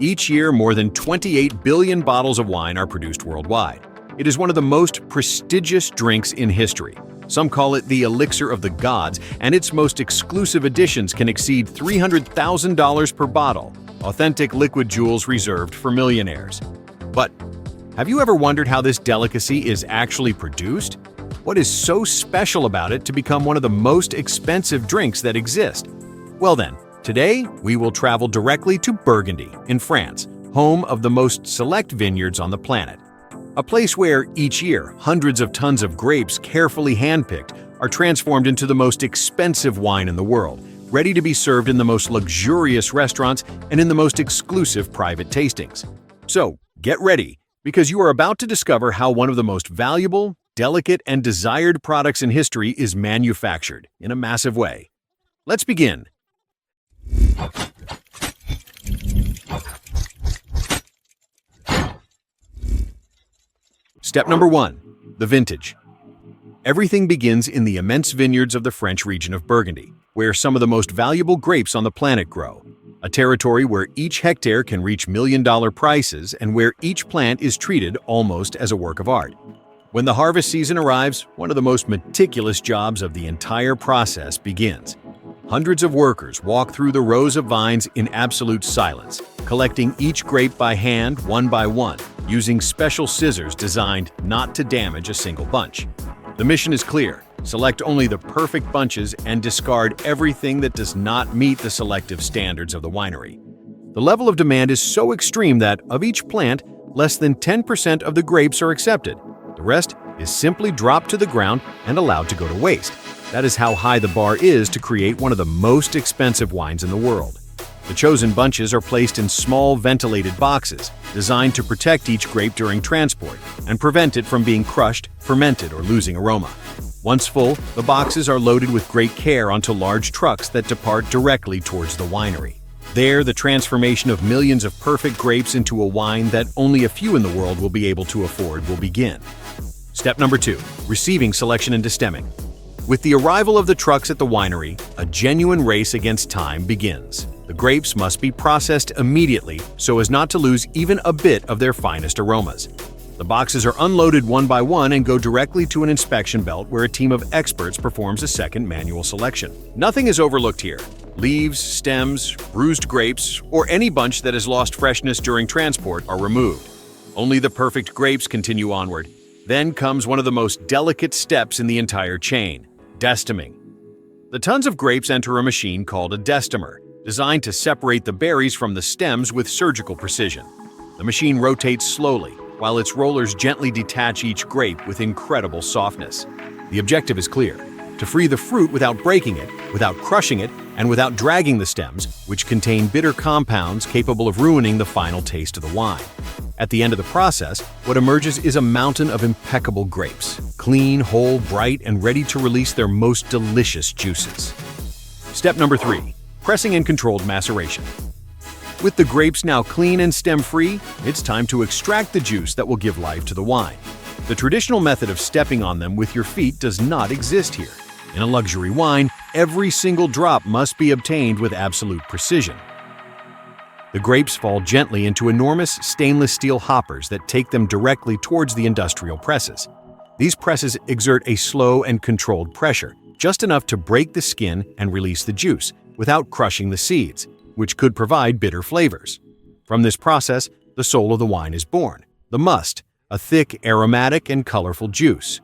Each year, more than 28 billion bottles of wine are produced worldwide. It is one of the most prestigious drinks in history. Some call it the elixir of the gods, and its most exclusive editions can exceed $300,000 per bottle, authentic liquid jewels reserved for millionaires. But have you ever wondered how this delicacy is actually produced? What is so special about it to become one of the most expensive drinks that exist? Well then, today we will travel directly to Burgundy, in France, home of the most select vineyards on the planet. A place where, each year, hundreds of tons of grapes carefully handpicked are transformed into the most expensive wine in the world, ready to be served in the most luxurious restaurants and in the most exclusive private tastings. So, get ready, because you are about to discover how one of the most valuable, delicate, and desired products in history is manufactured in a massive way. Let's begin. Step number 1. The vintage. Everything begins in the immense vineyards of the French region of Burgundy, where some of the most valuable grapes on the planet grow. A territory where each hectare can reach million-dollar prices and where each plant is treated almost as a work of art. When the harvest season arrives, one of the most meticulous jobs of the entire process begins. Hundreds of workers walk through the rows of vines in absolute silence, collecting each grape by hand, one by one, using special scissors designed not to damage a single bunch. The mission is clear: select only the perfect bunches and discard everything that does not meet the selective standards of the winery. The level of demand is so extreme that, of each plant, less than 10% of the grapes are accepted. The rest is simply dropped to the ground and allowed to go to waste. That is how high the bar is to create one of the most expensive wines in the world. The chosen bunches are placed in small ventilated boxes, designed to protect each grape during transport and prevent it from being crushed, fermented, or losing aroma. Once full, the boxes are loaded with great care onto large trucks that depart directly towards the winery. There, the transformation of millions of perfect grapes into a wine that only a few in the world will be able to afford will begin. Step number 2. Receiving, selection, and destemming. With the arrival of the trucks at the winery, a genuine race against time begins. The grapes must be processed immediately so as not to lose even a bit of their finest aromas. The boxes are unloaded one by one and go directly to an inspection belt where a team of experts performs a second manual selection. Nothing is overlooked here. Leaves, stems, bruised grapes, or any bunch that has lost freshness during transport are removed. Only the perfect grapes continue onward. Then comes one of the most delicate steps in the entire chain: destemming. The tons of grapes enter a machine called a destemmer, designed to separate the berries from the stems with surgical precision. The machine rotates slowly, while its rollers gently detach each grape with incredible softness. The objective is clear: to free the fruit without breaking it, without crushing it, and without dragging the stems, which contain bitter compounds capable of ruining the final taste of the wine. At the end of the process, what emerges is a mountain of impeccable grapes, clean, whole, bright, and ready to release their most delicious juices. Step number 3. Pressing and controlled maceration. With the grapes now clean and stem-free, it's time to extract the juice that will give life to the wine. The traditional method of stepping on them with your feet does not exist here. In a luxury wine, every single drop must be obtained with absolute precision. The grapes fall gently into enormous stainless steel hoppers that take them directly towards the industrial presses. These presses exert a slow and controlled pressure, just enough to break the skin and release the juice, without crushing the seeds, which could provide bitter flavors. From this process, the soul of the wine is born: the must, a thick, aromatic, and colorful juice.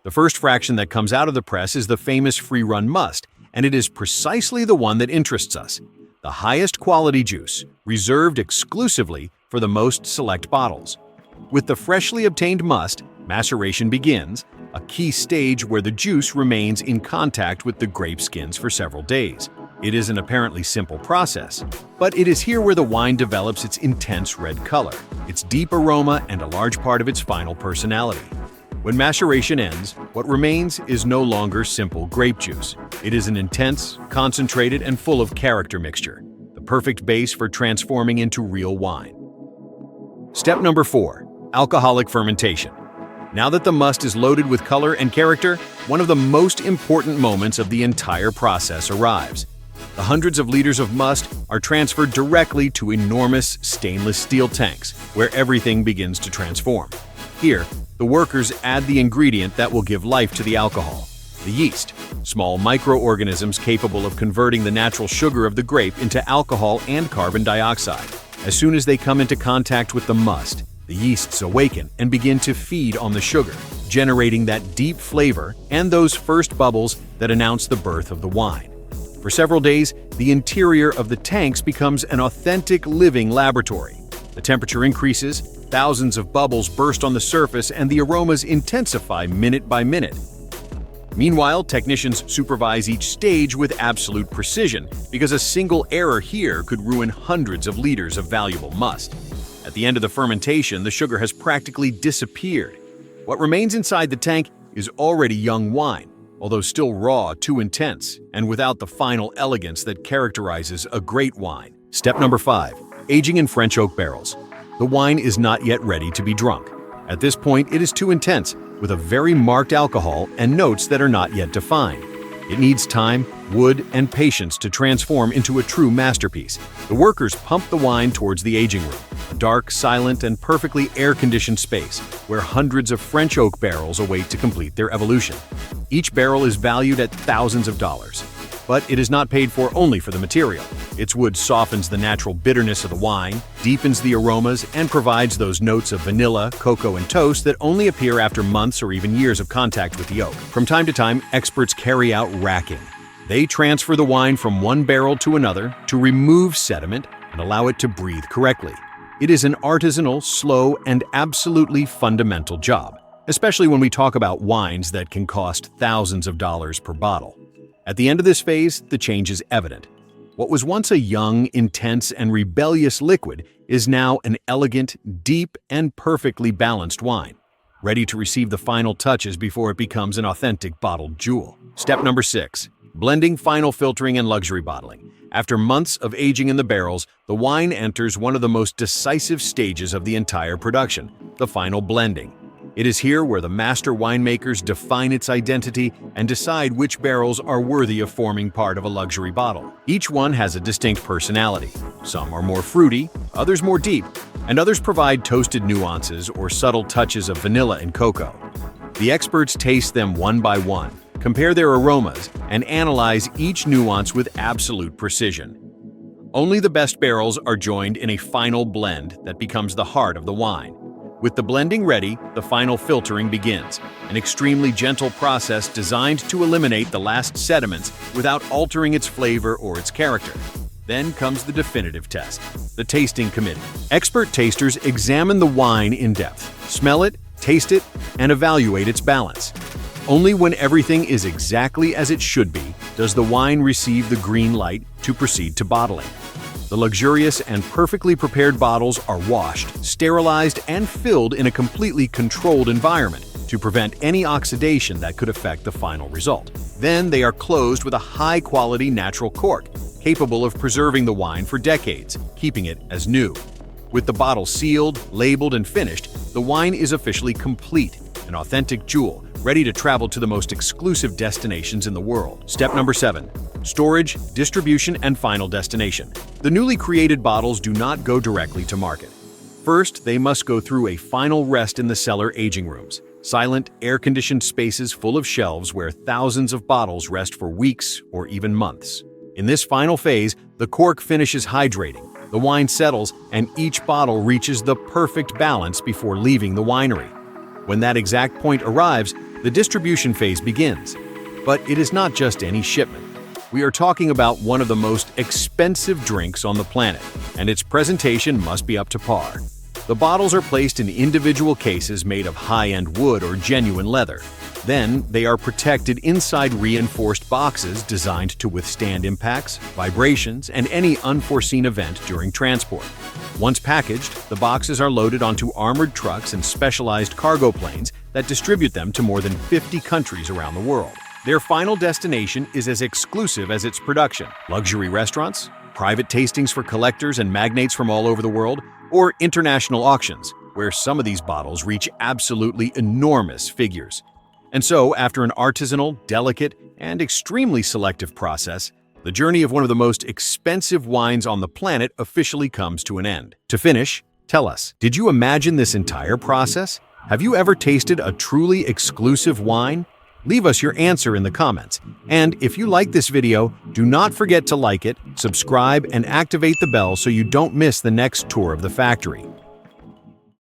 The first fraction that comes out of the press is the famous free-run must, and it is precisely the one that interests us: the highest quality juice, reserved exclusively for the most select bottles. With the freshly obtained must, maceration begins, a key stage where the juice remains in contact with the grape skins for several days. It is an apparently simple process, but it is here where the wine develops its intense red color, its deep aroma, and a large part of its final personality. When maceration ends, what remains is no longer simple grape juice. It is an intense, concentrated, and full of character mixture, the perfect base for transforming into real wine. Step number 4. Alcoholic fermentation. Now that the must is loaded with color and character, one of the most important moments of the entire process arrives. The hundreds of liters of must are transferred directly to enormous stainless steel tanks, where everything begins to transform. Here, the workers add the ingredient that will give life to the alcohol: the yeast, small microorganisms capable of converting the natural sugar of the grape into alcohol and carbon dioxide. As soon as they come into contact with the must, the yeasts awaken and begin to feed on the sugar, generating that deep flavor and those first bubbles that announce the birth of the wine. For several days, the interior of the tanks becomes an authentic living laboratory. The temperature increases, thousands of bubbles burst on the surface, and the aromas intensify minute by minute. Meanwhile, technicians supervise each stage with absolute precision, because a single error here could ruin hundreds of liters of valuable must. At the end of the fermentation, the sugar has practically disappeared. What remains inside the tank is already young wine, although still raw, too intense, and without the final elegance that characterizes a great wine. Step number 5. Aging in French oak barrels. The wine is not yet ready to be drunk. At this point, it is too intense, with a very marked alcohol and notes that are not yet defined. It needs time, wood, and patience to transform into a true masterpiece. The workers pump the wine towards the aging room, a dark, silent, and perfectly air-conditioned space where hundreds of French oak barrels await to complete their evolution. Each barrel is valued at thousands of dollars. But it is not paid for only for the material. Its wood softens the natural bitterness of the wine, deepens the aromas, and provides those notes of vanilla, cocoa, and toast that only appear after months or even years of contact with the oak. From time to time, experts carry out racking. They transfer the wine from one barrel to another to remove sediment and allow it to breathe correctly. It is an artisanal, slow, and absolutely fundamental job, especially when we talk about wines that can cost thousands of dollars per bottle. At the end of this phase, the change is evident. What was once a young, intense, and rebellious liquid is now an elegant, deep, and perfectly balanced wine, ready to receive the final touches before it becomes an authentic bottled jewel. Step number 6. Blending, final filtering, and luxury bottling. After months of aging in the barrels, the wine enters one of the most decisive stages of the entire production, the final blending. It is here where the master winemakers define its identity and decide which barrels are worthy of forming part of a luxury bottle. Each one has a distinct personality. Some are more fruity, others more deep, and others provide toasted nuances or subtle touches of vanilla and cocoa. The experts taste them one by one, compare their aromas, and analyze each nuance with absolute precision. Only the best barrels are joined in a final blend that becomes the heart of the wine. With the blending ready, the final filtering begins, an extremely gentle process designed to eliminate the last sediments without altering its flavor or its character. Then comes the definitive test, the tasting committee. Expert tasters examine the wine in depth, smell it, taste it, and evaluate its balance. Only when everything is exactly as it should be does the wine receive the green light to proceed to bottling. The luxurious and perfectly prepared bottles are washed, sterilized, and filled in a completely controlled environment to prevent any oxidation that could affect the final result. Then they are closed with a high-quality natural cork, capable of preserving the wine for decades, keeping it as new. With the bottle sealed, labeled, and finished, the wine is officially complete, an authentic jewel, ready to travel to the most exclusive destinations in the world. Step number 7. Storage, distribution, and final destination. The newly created bottles do not go directly to market. First, they must go through a final rest in the cellar aging rooms, silent, air-conditioned spaces full of shelves where thousands of bottles rest for weeks or even months. In this final phase, the cork finishes hydrating, the wine settles, and each bottle reaches the perfect balance before leaving the winery. When that exact point arrives, the distribution phase begins. But it is not just any shipment. We are talking about one of the most expensive drinks on the planet, and its presentation must be up to par. The bottles are placed in individual cases made of high-end wood or genuine leather. Then, they are protected inside reinforced boxes designed to withstand impacts, vibrations, and any unforeseen event during transport. Once packaged, the boxes are loaded onto armored trucks and specialized cargo planes that distribute them to more than 50 countries around the world. Their final destination is as exclusive as its production. Luxury restaurants, private tastings for collectors and magnates from all over the world, or international auctions, where some of these bottles reach absolutely enormous figures. And so, after an artisanal, delicate, and extremely selective process, The journey of one of the most expensive wines on the planet officially comes to an end. To finish, tell us, did you imagine this entire process? Have you ever tasted a truly exclusive wine? Leave us your answer in the comments. And if you like this video, do not forget to like it, subscribe, and activate the bell so you don't miss the next tour of the factory.